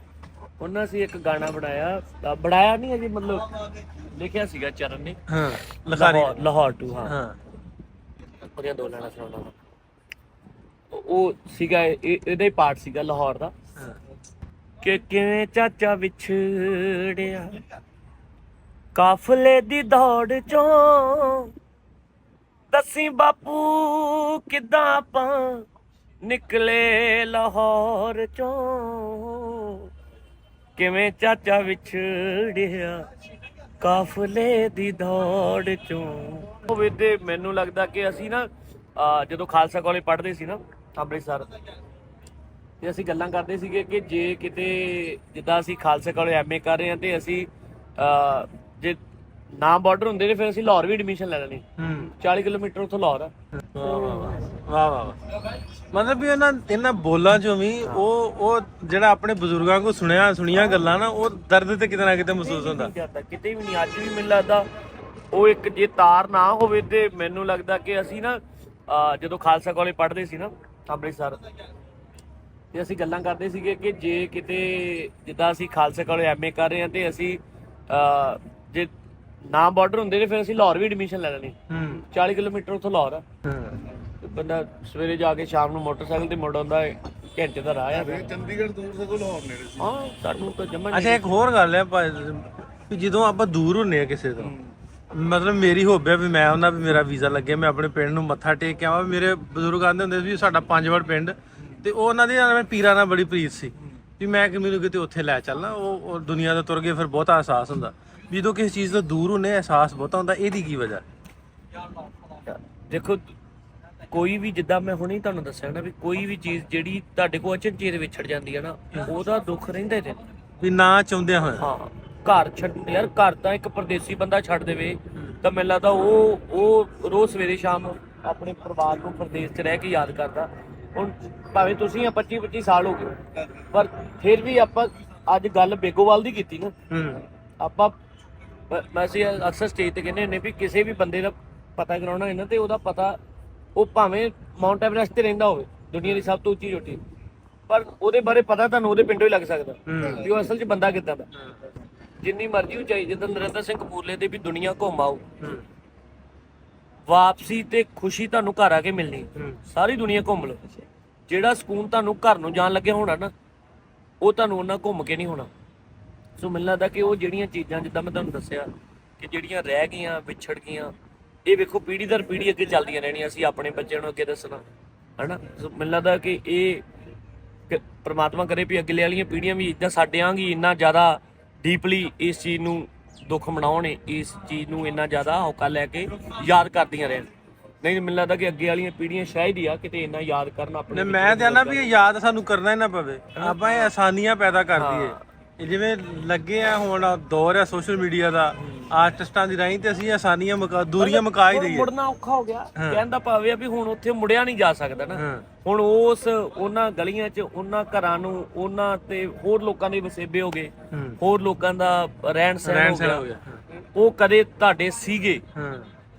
ਉਹਨਾਂ ਸੀ ਇੱਕ ਗਾਣਾ ਬਣਾਇਆ ਨਹੀਂ ਅਜੇ, ਮਤਲਬ ਲਿਖਿਆ ਸੀਗਾ ਚਰਨ ਨੇ। ਹਾਂ, ਲਾਹੌਰ ਟੂ। ਹਾਂ, ਉਹਦੀਆਂ ਦੋ ਲਾਈਨਾਂ ਸੁਣਾਉਣਾ। ਉਹ ਸੀਗਾ ਇਹਦਾ ਹੀ ਪਾਰਟ ਸੀਗਾ ਲਾਹੌਰ ਦਾ, ਕਿ ਕਿਵੇਂ ਚਾਚਾ ਵਿਛੜਿਆ ਕਾਫਲੇ ਦੀ ਦੌੜ ਚੋਂ, ਦੱਸੀ ਬਾਪੂ ਕਿੱਦਾਂ ਆਪਾਂ ਨਿਕਲੇ ਲਾਹੌਰ ਚੋਂ, ਕਿਵੇਂ ਚਾਚਾ ਵਿਛੜਿਆ ਕਾਫਲੇ ਦੀ ਦੌੜ ਚੋਂ ਹੋਵੇ। ਤੇ ਮੈਨੂੰ ਲੱਗਦਾ ਕਿ ਅਸੀਂ ਨਾ ਜਦੋਂ ਖਾਲਸਾ ਕਾਲਜ ਪੜ੍ਹਦੇ ਸੀ ਨਾ ਅੰਮ੍ਰਿਤਸਰ, ਤੇ ਅਸੀਂ ਗੱਲਾਂ ਕਰਦੇ ਸੀਗੇ ਕਿ ਜੇ ਕਿਤੇ ਜਿੱਦਾਂ ਅਸੀਂ ਖਾਲਸਾ ਕਾਲਜ ਐਮਏ ਕਰ ਰਹੇ ਹਾਂ ਤੇ ਅਸੀਂ ਜੇ ਨਾ ਬਾਰਡਰ ਹੁੰਦੇ ਨੇ ਫਿਰ ਅਸੀਂ ਲਾਹੌਰ ਵੀ ਐਡਮਿਸ਼ਨ ਲੈ ਲੈਣੀ। 40 ਕਿਲੋਮੀਟਰ ਉੱਥੋਂ ਲਾਹੌਰ ਆ। ਵਾਹ ਵਾਹ ਮਤਲਬ ਵੀ ਇਹਨਾਂ ਬੋਲਾਂ ਚੋਂ ਵੀ ਉਹ ਜਿਹੜਾ ਆਪਣੇ ਬਜ਼ੁਰਗਾਂ ਕੋ ਸੁਣੀਆਂ ਗੱਲਾਂ ਨਾ, ਉਹ ਦਰਦ ਤੇ ਕਿਤੇ ਨਾ ਕਿਤੇ ਮਹਿਸੂਸ ਹੁੰਦਾ। ਕਿਤੇ ਵੀ ਨਹੀਂ, ਅੱਜ ਵੀ ਮੈਨੂੰ ਲੱਗਦਾ ਉਹ ਇੱਕ ਜੇ ਤਾਰ ਨਾ ਹੋਵੇ। ਤੇ ਮੈਨੂੰ ਲੱਗਦਾ ਕਿ ਅਸੀਂ ਨਾ ਜਦੋਂ ਖਾਲਸਾ ਕਾਲਜ ਪੜ੍ਹਦੇ ਸੀ ਨਾ ਅੰਮ੍ਰਿਤਸਰ, ਤੇ ਅਸੀਂ ਗੱਲਾਂ ਕਰਦੇ ਸੀਗੇ ਕਿ ਜੇ ਕਿਤੇ ਜਿੱਦਾਂ ਅਸੀਂ ਖਾਲਸਾ ਕਾਲਜ ਐਮਏ ਕਰ ਰਹੇ ਹਾਂ ਤੇ ਅਸੀਂ ਜੇ ਨਾ ਬਾਰਡਰ ਹੁੰਦੇ ਨੇ ਫਿਰ ਅਸੀਂ ਲਾਹੌਰ ਵੀ ਐਡਮਿਸ਼ਨ ਲੈ ਲੈਣੀ। 40 ਕਿਲੋਮੀਟਰ ਉੱਥੋਂ ਲਾਹੌਰ ਆ। ਬੰਦਾ ਸਵੇਰੇ ਜਾ ਕੇ ਸ਼ਾਮ ਨੂੰ ਮੋਟਰਸਾਈਕਲ ਤੇ ਮੁੜ ਆਉਂਦਾ, ਘੰਟੇ ਦਾ ਰਾਹ ਆ। ਚੰਡੀਗੜ੍ਹ ਦੂਰ ਸਗੋਂ ਲਾਹੌਰ ਨੇੜੇ ਸੀ। ਹਾਂ ਸਾਨੂੰ ਤਾਂ ਜਮਾ ਅੱਛਾ ਇੱਕ ਹੋਰ ਗੱਲ ਹੈ ਵੀ ਜਦੋਂ ਆਪਾਂ ਦੂਰ ਹੁੰਨੇ ਆ ਕਿਸੇ ਤੋਂ, ਮਤਲਬ ਮੇਰੀ ਹੋਬਿਆ ਵੀ ਮੈਂ ਉਹਨਾਂ ਵੀ ਮੇਰਾ ਵੀਜ਼ਾ ਲੱਗੇ, ਮੈਂ ਆਪਣੇ ਪਿੰਡ ਨੂੰ ਮੱਥਾ ਟੇਕ ਕੇ ਆਵਾਂ। ਮੇਰੇ ਬਜ਼ੁਰਗ ਆਂਦੇ ਹੁੰਦੇ ਸੀ ਵੀ ਸਾਡਾ 5 ਵਾਰ ਪਿੰਡ, ਤੇ ਉਹ ਉਹਨਾਂ ਦੇ ਨਾਲ ਪੀਰਾਂ ਨਾਲ ਬੜੀ ਪ੍ਰੀਤ ਸੀ ਵੀ ਮੈਂ ਕਿ ਮੈਨੂੰ ਕਿਤੇ ਉੱਥੇ ਲੈ ਚੱਲਣਾ। ਉਹ ਦੁਨੀਆ ਤੋਂ ਤੁਰ ਗਏ ਫਿਰ ਬਹੁਤਾ ਅਹਿਸਾਸ ਹੁੰਦਾ। ਜਦੋਂ ਕਿਸੇ ਚੀਜ਼ ਤੋਂ ਦੂਰ ਹੁੰਨੇ ਅਹਿਸਾਸ ਬਹੁਤਾ ਹੁੰਦਾ। ਇਹਦੀ ਕੀ ਵਜ੍ਹਾ? ਦੇਖੋ ਕੋਈ ਵੀ, ਜਿੱਦਾਂ ਮੈਂ ਹੁਣੇ ਤੁਹਾਨੂੰ ਦੱਸਿਆ ਨਾ ਵੀ ਕੋਈ ਵੀ ਚੀਜ਼ ਜਿਹੜੀ ਤੁਹਾਡੇ ਕੋਲ ਅਚਨਚੇਤ ਵਿਛੜ ਜਾਂਦੀ ਹੈ ਨਾ, ਉਹਦਾ ਦੁੱਖ ਰਹਿੰਦਾ ਹੀ ਰਹਿੰਦਾ ਵੀ ਨਾ ਚਾਹੁੰਦਿਆਂ ਹੋਇਆ। ਹਾਂ ਘਰ ਛੱਡ ਯਾਰ, ਘਰ ਤਾਂ ਇੱਕ ਪਰਦੇਸੀ ਬੰਦਾ ਛੱਡ ਦੇਵੇ ਤਾਂ ਮੈਨੂੰ ਲੱਗਦਾ ਉਹ ਰੋਜ਼ ਸਵੇਰੇ ਸ਼ਾਮ ਆਪਣੇ ਪਰਿਵਾਰ ਨੂੰ ਪਰਦੇਸ 'ਚ ਰਹਿ ਕੇ ਯਾਦ ਕਰਦਾ। ਹੁਣ ਭਾਵੇਂ ਤੁਸੀਂ 25 ਸਾਲ ਹੋ ਗਏ, ਪਰ ਫਿਰ ਵੀ ਆਪਾਂ ਅੱਜ ਗੱਲ ਬੇਗੋਵਾਲ ਦੀ ਕੀਤੀ ਨਾ। ਆਪਾਂ ਵੈਸੇ ਅਕਸਰ ਸਟੇਜ ਤੇ ਕਹਿੰਦੇ ਹੁੰਦੇ ਵੀ ਕਿਸੇ ਵੀ ਬੰਦੇ ਦਾ ਪਤਾ ਕਰਾਉਣਾ ਹੈ ਨਾ, ਤੇ ਉਹਦਾ ਪਤਾ ਉਹ ਭਾਵੇਂ ਮਾਊਂਟ ਐਵਰੈਸਟ ਤੇ ਰਹਿੰਦਾ ਹੋਵੇ, ਦੁਨੀਆ ਦੀ ਸਭ ਤੋਂ ਉੱਚੀ ਚੋਟੀ, ਪਰ ਉਹਦੇ ਬਾਰੇ ਪਤਾ ਤੁਹਾਨੂੰ ਉਹਦੇ ਪਿੰਡੋਂ ਹੀ ਲੱਗ ਸਕਦਾ ਵੀ ਉਹ ਅਸਲ 'ਚ ਬੰਦਾ ਕਿੱਦਾਂ ਦਾ। ਜਿੰਨੀ ਮਰਜ਼ੀ ਉਚਾਈ, ਜਿੱਦਾਂ ਨਰਿੰਦਰ ਸਿੰਘ ਕਪੂਰਲੇ ਦੇ ਵੀ ਦੁਨੀਆ ਘੁੰਮ ਆਓ, ਵਾਪਸੀ ਤੇ ਖੁਸ਼ੀ ਤੁਹਾਨੂੰ ਘਰ ਆ ਕੇ ਮਿਲਣੀ। ਸਾਰੀ ਦੁਨੀਆ ਘੁੰਮ ਲਓ, ਜਿਹੜਾ ਸਕੂਨ ਤੁਹਾਨੂੰ ਘਰ ਨੂੰ ਜਾਣ ਲੱਗੇ ਹੋਣਾ ਨਾ, ਉਹ ਤੁਹਾਨੂੰ ਉਹਨਾਂ ਘੁੰਮ ਕੇ ਨਹੀਂ ਹੋਣਾ। ਸੋ ਮੈਨੂੰ ਲੱਗਦਾ ਕਿ ਉਹ ਜਿਹੜੀਆਂ ਚੀਜ਼ਾਂ ਜਿੱਦਾਂ ਮੈਂ ਤੁਹਾਨੂੰ ਦੱਸਿਆ ਕਿ ਜਿਹੜੀਆਂ ਰਹਿ ਗਈਆਂ, ਵਿਛੜ ਗਈਆਂ, ਇਹ ਵੇਖੋ ਪੀੜ੍ਹੀ ਦਰ ਪੀੜ੍ਹੀ ਅੱਗੇ ਚੱਲਦੀਆਂ ਰਹਿਣੀਆਂ। ਅਸੀਂ ਆਪਣੇ ਬੱਚਿਆਂ ਨੂੰ ਅੱਗੇ ਦੱਸਣਾ ਹਨਾ। ਸੋ ਮੈਨੂੰ ਲੱਗਦਾ ਕਿ ਇਹ ਪ੍ਰਮਾਤਮਾ ਕਰੇ ਵੀ ਅੱਗੇ ਵਾਲੀਆਂ ਪੀੜ੍ਹੀਆਂ ਵੀ ਇੱਦਾਂ ਸਾਡੇ ਵਾਂਗ ਹੀ ਇੰਨਾ ਜ਼ਿਆਦਾ ਡੀਪਲੀ ਇਸ ਚੀਜ਼ ਨੂੰ ਦੁੱਖ ਮਨਾਉਣ, ਇਸ ਚੀਜ਼ ਨੂੰ ਇੰਨਾ ਜ਼ਿਆਦਾ ਹੌਕਾ ਲੈ ਕੇ ਯਾਦ ਕਰਦੀਆਂ ਰਹਿਣ। ਨਹੀਂ ਮੈਨੂੰ ਲੱਗਦਾ ਕਿ ਅੱਗੇ ਵਾਲੀਆਂ ਪੀੜ੍ਹੀਆਂ ਸ਼ਾਇਦ ਹੀ ਆ ਕਿਤੇ ਇੰਨਾ ਯਾਦ ਕਰਨ ਆਪਣੇ। ਮੈਂ ਤੇ ਆਨਾ ਵੀ ਇਹ ਯਾਦ ਸਾਨੂੰ ਕਰਨਾ ਹੀ ਨਾ ਪਵੇ, ਆਪਾਂ ਇਹ ਆਸਾਨੀਆਂ ਪੈਦਾ ਕਰ ਦਈਏ। ਇਹ ਜਿਵੇਂ ਲੱਗੇ ਆ ਹੁਣ ਦੌਰ ਆ ਸੋਸ਼ਲ ਮੀਡੀਆ ਦਾ, ਆਰਟਿਸਟਾਂ ਦੀ ਰਾਹੀਂ, ਤੇ ਅਸੀਂ ਆਸਾਨੀਆਂ ਦੂਰੀਆਂ ਮੁਕਾ ਹੀ ਦਈਏ। ਮੁੜਨਾ ਔਖਾ ਹੋ ਗਿਆ, ਕਹਿੰਦਾ ਭਾਵੇਂ ਵੀ ਹੁਣ ਉੱਥੇ ਮੁੜਿਆ ਨਹੀਂ ਜਾ ਸਕਦਾ ਨਾ। ਹੁਣ ਉਹਨਾਂ ਗਲੀਆਂ 'ਚ, ਉਹਨਾਂ ਘਰਾਂ ਨੂੰ, ਉਹਨਾਂ ਤੇ ਹੋਰ ਲੋਕਾਂ ਦੇ ਵਸੇਬੇ ਹੋ ਗਏ, ਹੋਰ ਲੋਕਾਂ ਦਾ ਰਹਿਣ ਸਹਿਣ ਹੋ ਗਿਆ। ਉਹ ਕਦੇ ਤੁਹਾਡੇ ਸੀਗੇ,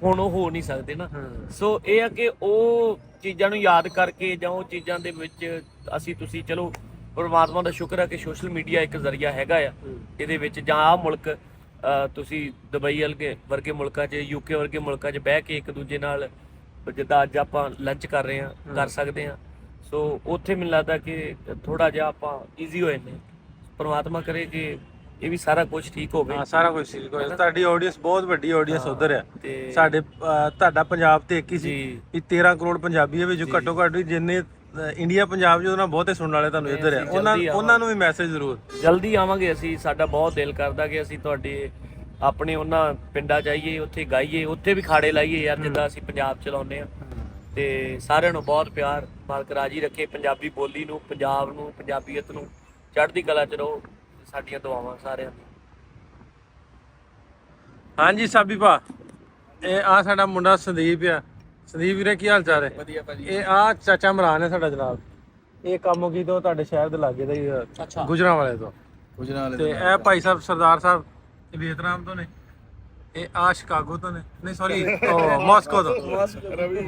ਹੁਣ ਉਹ ਹੋ ਨਹੀਂ ਸਕਦੇ ਨਾ। ਸੋ ਇਹ ਆ ਕਿ ਉਹ ਚੀਜ਼ਾਂ ਨੂੰ ਯਾਦ ਕਰਕੇ ਜਾਂ ਉਹ ਚੀਜ਼ਾਂ ਦੇ ਵਿੱਚ ਅਸੀਂ ਤੁਸੀਂ ਚਲੋ ਪਰਮਾਤਮਾ ਦਾ ਸ਼ੁਕਰ ਹੈ ਕਿ ਸੋਸ਼ਲ ਮੀਡੀਆ ਇੱਕ ਜ਼ਰੀਆ ਹੈਗਾ ਆ ਇਹਦੇ ਵਿੱਚ। ਜਾਂ ਆਹ ਮੁਲਕ ਤੁਸੀਂ ਦੁਬਈ ਵਰਗੇ ਮੁਲਕਾਂ 'ਚ, ਯੂਕੇ ਵਰਗੇ ਮੁਲਕਾਂ 'ਚ ਬਹਿ ਕੇ ਇੱਕ ਦੂਜੇ ਨਾਲ ਜਿੱਦਾਂ ਅੱਜ ਆਪਾਂ ਲੰਚ ਕਰ ਰਹੇ ਹਾਂ ਕਰ ਸਕਦੇ ਹਾਂ। ਸੋ ਉੱਥੇ ਮੈਨੂੰ ਲੱਗਦਾ ਕਿ ਥੋੜਾ ਜਿਹਾ ਆਪਾਂ ਈਜ਼ੀ ਹੋ ਜਾਂਦੇ। ਪਰਮਾਤਮਾ ਕਰੇ ਕਿ ਇਹ ਵੀ ਸਾਰਾ ਕੁਝ ਠੀਕ ਹੋਵੇ। ਹਾਂ ਸਾਰਾ ਕੁਝ ਠੀਕ ਹੋਵੇ। ਤੁਹਾਡੀ ਆਡੀਅנס ਬਹੁਤ ਵੱਡੀ ਆਡੀਅנס ਉਧਰ ਆ, ਸਾਡੇ ਤੁਹਾਡਾ ਪੰਜਾਬ ਤੇ ਇੱਕ ਹੀ ਸੀ ਵੀ 13 ਕਰੋੜ ਪੰਜਾਬੀ ਹੈ, ਵਿੱਚ ਘੱਟੋ ਘੱਟ ਜਿੰਨੇ ਇੰਡੀਆ ਪੰਜਾਬ 'ਚ ਉਹਨਾਂ ਬਹੁਤੇ ਸੁਣਨ ਵਾਲੇ ਤੁਹਾਨੂੰ ਇੱਧਰ ਆ। ਉਹਨਾਂ ਨੂੰ ਵੀ ਮੈਸੇਜ ਜ਼ਰੂਰ ਜਲਦੀ ਆਵਾਂਗੇ ਅਸੀਂ। ਸਾਡਾ ਬਹੁਤ ਦਿਲ ਕਰਦਾ ਕਿ ਅਸੀਂ ਤੁਹਾਡੇ ਆਪਣੇ ਉਹਨਾਂ ਪਿੰਡਾਂ 'ਚ ਆਈਏ, ਉੱਥੇ ਗਾਈਏ, ਉੱਥੇ ਵੀ ਖਾੜੇ ਲਾਈਏ ਯਾਰ ਜਿੱਦਾਂ ਅਸੀਂ ਪੰਜਾਬ 'ਚ ਲਾਉਂਦੇ ਆ। ਤੇ ਸਾਰਿਆਂ ਨੂੰ ਬਹੁਤ ਪਿਆਰ, ਮਾਲਕ ਰਾਜੀ ਰੱਖੇ। ਪੰਜਾਬੀ ਬੋਲੀ ਨੂੰ, ਪੰਜਾਬ ਨੂੰ, ਪੰਜਾਬੀਅਤ ਨੂੰ ਚੜ੍ਹਦੀ ਕਲਾ 'ਚ ਰਹੋ। ਸਾਡੀਆਂ ਦੁਆਵਾਂ ਸਾਰਿਆਂ ਦੀ। ਹਾਂਜੀ ਸਾਬੀ ਭਾ, ਇਹ ਆ ਸਾਡਾ ਮੁੰਡਾ ਸੰਦੀਪ ਆ। ਸੰਦੀਪ ਵੀਰੇ ਕੀ ਹਾਲ ਚਾਲ ਹੈ? ਵਧੀਆ ਭਾਜੀ। ਇਹ ਆ ਚਾਚਾ ਇਮਰਾਨ ਹੈ ਸਾਡਾ ਜਨਾਬ। ਇਹ ਕੰਮੋਗੀ ਤੋਂ ਤੁਹਾਡੇ ਸ਼ਹਿਰ ਦੇ ਲਾਗੇ ਦਾ ਹੀ, ਗੁਜਰਾਂਵਾਲੇ ਤੋਂ। ਤੇ ਇਹ ਭਾਈ ਸਾਹਿਬ ਸਰਦਾਰ ਸਾਹਿਬ ਇਹ ਵੀਅਤਨਾਮ ਤੋਂ ਨੇ। ਇਹ ਆ ਸ਼ਿਕਾਗੋ ਤੋਂ ਨੇ, ਨਹੀਂ ਸੌਰੀ ਮਾਸਕੋ ਤੋਂ।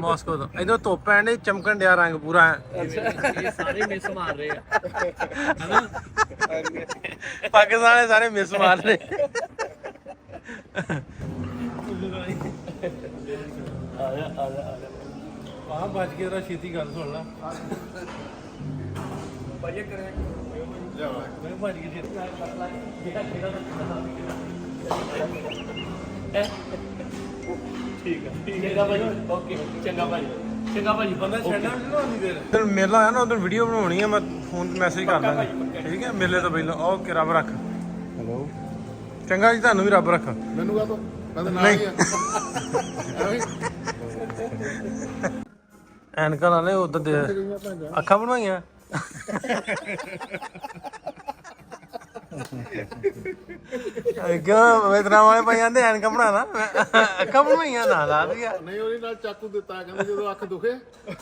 ਮਾਸਕੋ ਤੋਂ। ਇਧਰ ਧੁੱਪ ਐ ਨੇ, ਚਮਕਣ ਡਿਆ ਰੰਗ ਪੂਰਾ। ਇਹ ਸਾਰੇ ਮਿਸ ਮਾਰ ਰਹੇ ਆ ਪਾਕਿਸਤਾਨ ਦੇ ਸਾਰੇ ਮਿਸ ਮਾਰ ਰਹੇ। ਆ ਬਚ ਕੇ ਜਰਾ ਛੇਤੀ ਗੱਲ ਸੁਣ ਲਾ। ਭਾਈ ਕਰੇ ਮੈਂ ਭੱਜ ਕੇ ਛੇਤੀ ਕਰ ਲਾ। ਠੀਕ ਹੈ ਭਾਈ, ਓਕੇ ਚੰਗਾ ਭਾਈ, ਚੰਗਾ ਭਾਈ। ਬੰਦਾ ਛੱਡਣਾ ਨਹੀਂ ਦੇਰ। ਤੇ ਮੇਲਾ ਆਇਆ ਨਾ, ਉਧਰ ਵੀਡੀਓ ਬਣਾਉਣੀ ਹੈ, ਮੈਂ ਫੋਨ ਮੈਸੇਜ ਕਰ ਦਾਂਗਾ ਠੀਕ ਹੈ ਮੇਲੇ ਤੋਂ ਪਹਿਲਾਂ। ਓਕੇ ਰੱਬ ਰੱਖ। ਹੈਲੋ ਚੰਗਾ ਜੀ, ਤੁਹਾਨੂੰ ਵੀ ਰੱਬ ਰੱਖਾ। ਮੈਨੂੰ ਕਾ ਮੈਂ ਤਾਂ ਨਾਲ ਹੀ ਆ ਐਵੇਂ ਐਨਕਾਂ ਨਾਲੇ ਉਧਰ ਦੇ ਅੱਖਾਂ ਬਣਵਾਈਆਂ। ਕਿਉਂ ਵੇਤਨਾ ਵਾਲੇ ਭਾਈ ਆਂਦੇ ਐਨਕਾਂ ਬਣਾਣਾ, ਅੱਖਾਂ ਬਣਵਾਈਆਂ ਨਾ ਲਾ ਦਿਆ। ਨਹੀਂ ਉਹਦੇ ਨਾਲ ਚਾਕੂ ਦਿੱਤਾ, ਕਹਿੰਦੇ ਜਦੋਂ ਅੱਖ ਦੁਖੇ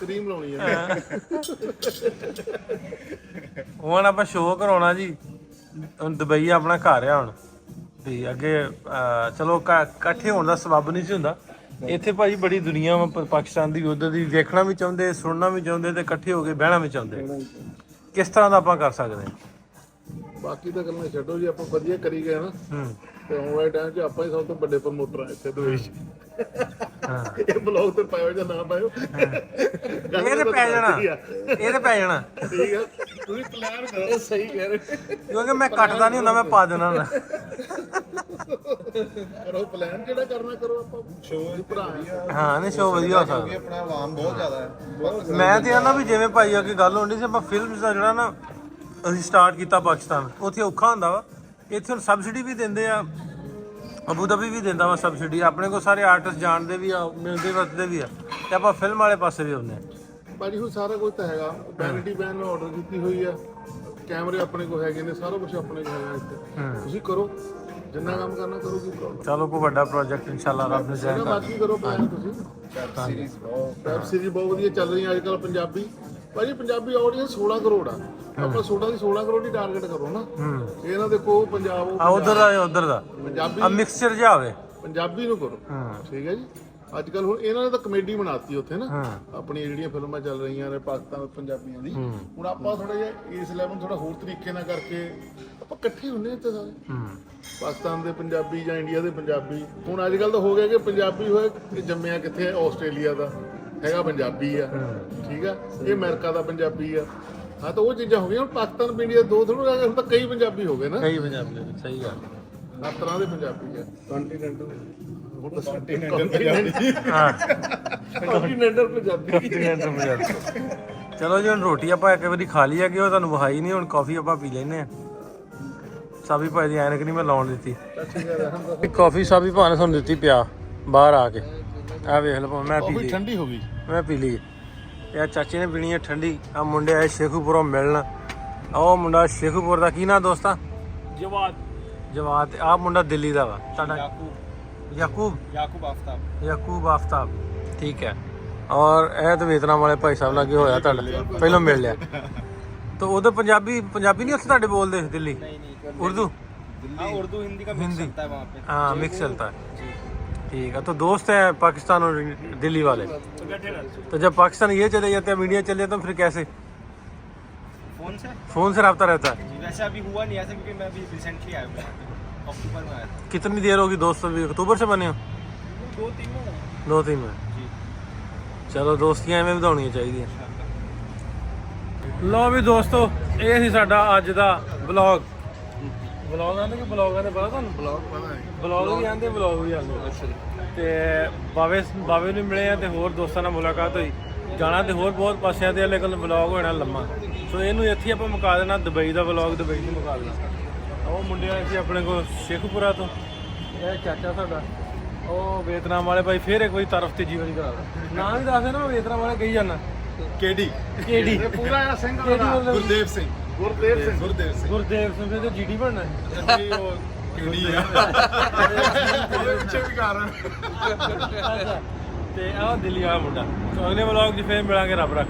ਕਰੀਮ ਲਾਉਣੀ ਹੈ। ਹੁਣ ਆਪਾਂ ਸ਼ੋਅ ਕਰਾਉਣਾ ਜੀ। ਹੁਣ ਦੁਬਈ ਆਪਣਾ ਘਰ ਆ ਹੁਣ ਤੇ ਅੱਗੇ ਚਲੋ ਇਕੱਠੇ ਹੋਣ ਦਾ ਸਬੱਬ ਨਹੀਂ ਸੀ ਹੁੰਦਾ। ਇੱਥੇ ਭਾਜੀ ਬੜੀ ਦੁਨੀਆ ਵਾ ਪਾਕਿਸਤਾਨ ਦੀ, ਉਧਰ ਦੀ, ਵੇਖਣਾ ਵੀ ਚਾਹੁੰਦੇ, ਸੁਣਨਾ ਵੀ ਚਾਹੁੰਦੇ ਤੇ ਇਕੱਠੇ ਹੋ ਕੇ ਬਹਿਣਾ ਵੀ ਚਾਹੁੰਦੇ। ਕਿਸ ਤਰ੍ਹਾਂ ਦਾ ਆਪਾਂ ਕਰ ਸਕਦੇ ਹਾਂ? ਬਾਕੀ ਤਾਂ ਗੱਲਾਂ ਛੱਡੋ ਜੀ, ਆਪਾਂ ਵਧੀਆ ਕਰੀ ਗਏ ਨਾ। ਤੇ ਹੁਣ ਵਾਲੇ ਟਾਈਮ 'ਚ ਆਪਾਂ ਹੀ ਸਭ ਤੋਂ ਵੱਡੇ ਪ੍ਰਮੋਟਰ ਆ ਇੱਥੇ ਦੁਬਈ 'ਚ। ਇਹ ਬਲੌਗ ਤੇ ਪਾਇਓ ਜਾਂ ਨਾ ਪਾਇਓ, ਇਹ ਤੇ ਪੈ ਜਾਣਾ, ਇਹ ਤੇ ਪੈ ਜਾਣਾ। ਠੀਕ ਆ, ਤੁਸੀਂ ਪਲਾਨ ਕਰੋ। ਸਹੀ ਕਹਿ ਰਹੇ ਕਿਉਂਕਿ ਮੈਂ ਕੱਟਦਾ ਨਹੀਂ ਹੁੰਦਾ, ਮੈਂ ਪਾ ਦੇਣਾ ਹੁੰਦਾ। ਕਰੋ ਪਲਾਨ, ਜਿਹੜਾ ਕਰਨਾ ਕਰੋ। ਆਪਾਂ ਸ਼ੋਅ ਦੇ ਭਰਾ ਆ। ਹਾਂ ਨਹੀਂ, ਸ਼ੋਅ ਵਧੀਆ ਹੋ ਸਕਦਾ। ਆਪਣਾ ਆਵਾਮ ਬਹੁਤ ਜ਼ਿਆਦਾ ਹੈ। ਮੈਂ ਤੇ ਆਨਾ ਵੀ ਜਿਵੇਂ ਭਾਈ ਅੱਗੇ ਗੱਲ ਹੋਣੀ ਸੀ, ਆਪਾਂ ਫਿਲਮ ਦਾ ਜਿਹੜਾ ਨਾ ਅਸੀਂ ਸਟਾਰਟ ਕੀਤਾ ਪਾਕਿਸਤਾਨ, ਉੱਥੇ ਔਖਾ ਹੁੰਦਾ ਵਾ। ਇੱਥੇ ਹੁਣ ਸਬਸਿਡੀ ਵੀ ਦਿੰਦੇ ਆ, ਅਬੂ ਧਾਬੀ ਵੀ ਦਿੰਦਾ ਵਾ ਸਬਸਿਡੀ। ਆਪਣੇ ਕੋਲ ਸਾਰੇ ਆਰਟਿਸਟ ਜਾਣਦੇ ਵੀ ਆ, ਮਿਲਦੇ ਵਰਤਦੇ ਵੀ ਆ, ਤੇ ਆਪਾਂ ਫਿਲਮ ਵਾਲੇ ਪਾਸੇ ਵੀ ਹੁੰਦੇ ਆ। ਭਾਜੀ ਹੁਣ ਸਾਰਾ ਕੁਝ ਤਾਂ ਹੈਗਾ। ਵੈਨਿਟੀ ਵੈਨ ਮੈਂ ਆਰਡਰ ਕੀਤੀ ਹੋਈ ਆ, ਕੈਮਰੇ ਆਪਣੇ ਕੋਲ ਹੈਗੇ ਨੇ, ਸਾਰਾ ਕੁਝ ਆਪਣੇ ਕੋਲ ਹੈਗਾ ਇੱਥੇ। ਤੁਸੀਂ ਕਰੋ, ਜਿੰਨਾ ਕੰਮ ਕਰਨਾ ਕਰੋ, ਕੀ ਪ੍ਰੋਬਲਮ। ਚਲੋ ਕੋਈ ਵੱਡਾ ਪ੍ਰੋਜੈਕਟ ਇਨਸ਼ਾਅੱਲਾ ਰੱਬ ਨੇ ਜਾਇ ਕਰ। ਬਾਕੀ ਕਰੋ ਪਲਾਨ ਤੁਸੀਂ। ਵੈਬ ਸੀਰੀਜ਼ ਬਹੁਤ ਵਧੀਆ ਚੱਲ ਰਹੀ ਹੈ ਅੱਜ ਕੱਲ੍ਹ ਪੰਜਾਬੀ। ਭਾਜੀ ਪੰਜਾਬੀ ਆਡੀਅנס 16 ਕਰੋੜ ਆ। ਆਪਾਂ 16 ਕਰੋੜ ਦੀ ਟਾਰਗੇਟ ਕਰੋ ਨਾ। ਇਹ ਨਾ ਦੇਖੋ ਪੰਜਾਬ ਆ ਉਧਰ ਦਾ ਉਧਰ ਦਾ ਪੰਜਾਬੀ ਆ ਮਿਕਸਚਰ ਜਿਹਾ ਹੋਵੇ, ਪੰਜਾਬੀ ਨੂੰ ਕਰੋ। ਠੀਕ ਹੈ ਜੀ। ਅੱਜ ਕੱਲ ਹੁਣ ਇਹਨਾਂ ਨੇ ਤਾਂ ਕਮੇਡੀ ਬਣਾਤੀ ਉੱਥੇ ਨਾ, ਆਪਣੀਆਂ ਜਿਹੜੀਆਂ ਫਿਲਮਾਂ ਚੱਲ ਰਹੀਆਂ ਨੇ ਪਾਕਿਸਤਾਨ ਪੰਜਾਬੀਆਂ ਦੀ। ਹੁਣ ਆਪਾਂ ਥੋੜਾ ਜਿਹਾ ਇਸ ਲੈਵਲ ਥੋੜਾ ਹੋਰ ਤਰੀਕੇ ਨਾਲ ਕਰਕੇ ਆਪਾਂ ਇਕੱਠੇ ਹੁੰਦੇ ਇੱਥੇ ਸਾਰੇ, ਪਾਕਿਸਤਾਨ ਦੇ ਪੰਜਾਬੀ ਜਾਂ ਇੰਡੀਆ ਦੇ ਪੰਜਾਬੀ। ਹੁਣ ਅੱਜ ਕੱਲ ਤਾਂ ਹੋ ਗਿਆ ਕਿ ਪੰਜਾਬੀ ਹੋਏ ਇਹ ਜੰਮਿਆ ਕਿੱਥੇ ਹੈ, ਆਸਟ੍ਰੇਲੀਆ ਦਾ ਹੈਗਾ ਪੰਜਾਬੀ ਆ, ਠੀਕ ਆ, ਇਹ ਅਮਰੀਕਾ ਦਾ ਪੰਜਾਬੀ ਆ। ਹਾਂ ਤਾਂ ਉਹ ਚੀਜ਼ਾਂ ਹੋ ਗਈਆਂ। ਹੁਣ ਪਾਕਿਸਤਾਨ ਇੰਡੀਆ ਦੋ ਥੋੜਾ ਰਹਿ ਗਏ, ਹੁਣ ਤਾਂ ਕਈ ਪੰਜਾਬੀ ਹੋ ਗਏ ਨਾ। ਕਈ ਪੰਜਾਬੀ ਦੇ, ਸਹੀ ਗੱਲ। ਹਰ ਤਰ੍ਹਾਂ ਦੇ ਪੰਜਾਬੀ ਆ। ਕੰਟੀਨੈਂਟਲ ਹਾਂ ਕੰਟੀਨੈਂਟਲ ਪੰਜਾਬੀ। ਚਲੋ ਜੀ, ਹੁਣ ਰੋਟੀ ਆਪਾਂ ਇੱਕ ਵਾਰੀ ਖਾ ਲਈ ਆ ਕਿ ਉਹ ਤੁਹਾਨੂੰ ਵਿਖਾਈ ਨਹੀਂ। ਹੁਣ ਕਾਫੀ ਆਪਾਂ ਪੀ ਲੈਨੇ ਆ। ਸਾਬੀ ਭਾਈ ਦੀ ਐਨਕ ਨਹੀਂ ਮੈਂ ਲਾਉਣ ਦਿੱਤੀ। ਕਾਫੀ ਸਾਬੀ ਭਾਅ ਨੇ ਤੁਹਾਨੂੰ ਦਿੱਤੀ ਪਿਆ ਬਾਹਰ ਆ ਕੇ। ਆ ਵੇਖ ਲਓ, ਮੈਂ ਪੀ ਲਈ, ਠੰਡੀ ਹੋ ਗਈ। ਮੈਂ ਪੀ ਲਈ। ਇਹ ਚਾਚੇ ਨੇ ਪੀਣੀ ਹੈ ਠੰਡੀ। ਆ ਮੁੰਡੇ ਆਏ ਸ਼ੇਖੂਪੁਰੋਂ ਮਿਲਣ। ਉਹ ਮੁੰਡਾ ਸ਼ੇਖੂਪੁਰ ਦਾ ਕੀ ਨਾਂ ਦੋਸਤਾ? ਜਵਾਦ। ਜਵਾਦ। ਆ ਮੁੰਡਾ ਦਿੱਲੀ ਦਾ ਵਾ ਤੁਹਾਡਾ? ਯਾਕੂਬ ਯਾਕੂਬ ਆਫਤਾਬ। ਠੀਕ ਹੈ। ਔਰ ਇਹ ਤਾਂ ਵੇਤਨਾਮ ਵਾਲੇ ਭਾਈ ਸਾਹਿਬ ਨਾਲ ਕੀ ਹੋਇਆ ਤੁਹਾਡਾ, ਪਹਿਲਾਂ ਮਿਲ ਲਿਆ। ਤਾਂ ਉਧਰ ਪੰਜਾਬੀ ਨਹੀਂ ਉੱਥੇ ਤੁਹਾਡੇ ਬੋਲਦੇ ਦਿੱਲੀ? उर्दू? उर्दू हिंदी का मिक्स चलता है वहाँ पे। हाँ मिक्स चलता है। ठीक है। तो दोस्त हैं पाकिस्तान और दिल्ली वाले। तो जब पाकिस्तान ये चले जाते हैं, मीडिया चले जाते हैं, फिर कैसे? फोन से रब्ता रहता है? वैसे अभी हुआ नहीं ऐसा, क्योंकि मैं अभी रिसेंटली आया हूँ, अक्टूबर में आया था। कितनी देर होगी दोस्त? अभी अक्टूबर से बने हो? 2-3 में। चलो दोस्तियां ਐਵੇਂ ਵਧਾਉਣੀਆਂ ਚਾਹੀਦੀਆਂ। ਲਓ ਵੀ ਦੋਸਤੋ, ਇਹ ਸੀ ਸਾਡਾ ਅੱਜ ਦਾ ਵਲੌਗ। ਵਲੌਗ ਆਂਦੇ ਕਿ ਬਲੌਗਾਂ ਦੇ ਪਤਾ ਤੁਹਾਨੂੰ? ਬਲੌਗ ਵੀ ਆਂਦੇ, ਵਲੌਗ ਵੀ ਆਂਦੇ। ਤੇ ਬਾਵੇ ਨੂੰ ਮਿਲੇ ਆ ਤੇ ਹੋਰ ਦੋਸਤਾਂ ਨਾਲ ਮੁਲਾਕਾਤ ਹੋਈ। ਜਾਣਾ ਤੇ ਹੋਰ ਬਹੁਤ ਪਾਸਿਆਂ ਤੇ, ਲੇਕਿਨ ਵਲੌਗ ਹੋਣਾ ਲੰਮਾ, ਸੋ ਇਹਨੂੰ ਇੱਥੇ ਆਪਾਂ ਮੁਕਾ ਦੇਣਾ। ਦੁਬਈ ਦਾ ਵਲੌਗ ਦੁਬਈ 'ਚ ਮੁਕਾ ਦੇਣਾ। ਉਹ ਮੁੰਡੇ ਆਏ ਸੀ ਆਪਣੇ ਕੋਲ ਸ਼ੇਖੂਪੁਰਾ ਤੋਂ। ਇਹ ਚਾਚਾ ਸਾਡਾ, ਉਹ ਵੇਤਨਾਮ ਵਾਲੇ ਭਾਈ। ਫਿਰ ਇੱਕ ਵਾਰੀ ਤਰਫ ਤੀਜੀ ਵਾਰੀ ਕਰਾ ਦੋ। ਨਾਂ ਵੀ ਦੱਸ ਦੇ ਨਾ, ਵੇਤਨਾਮ ਵਾਲੇ ਕਹੀ ਜਾਣਾ। केडी ਪੂਰਾ ਆ ਸਿੰਘ ਗੁਰਦੇਵ ਸਿੰਘ। ਗੁਰਦੇਵ ਸਿੰਘ ਤੇ ਜੀਡੀ ਬਣਨਾ ਜੀ ਉਹ केडी ਆ ਉਹਦੇ ਪਿੱਛੇ ਵੀ ਕਾਰਨ। ਤੇ ਆਹ ਦਿੱਲੀ ਵਾਲਾ ਮੁੰਡਾ। ਅਗਲੇ ਵਲੌਗ 'ਚ ਫੇਰ ਮਿਲਾਂਗੇ। ਰੱਬ ਰੱਖ।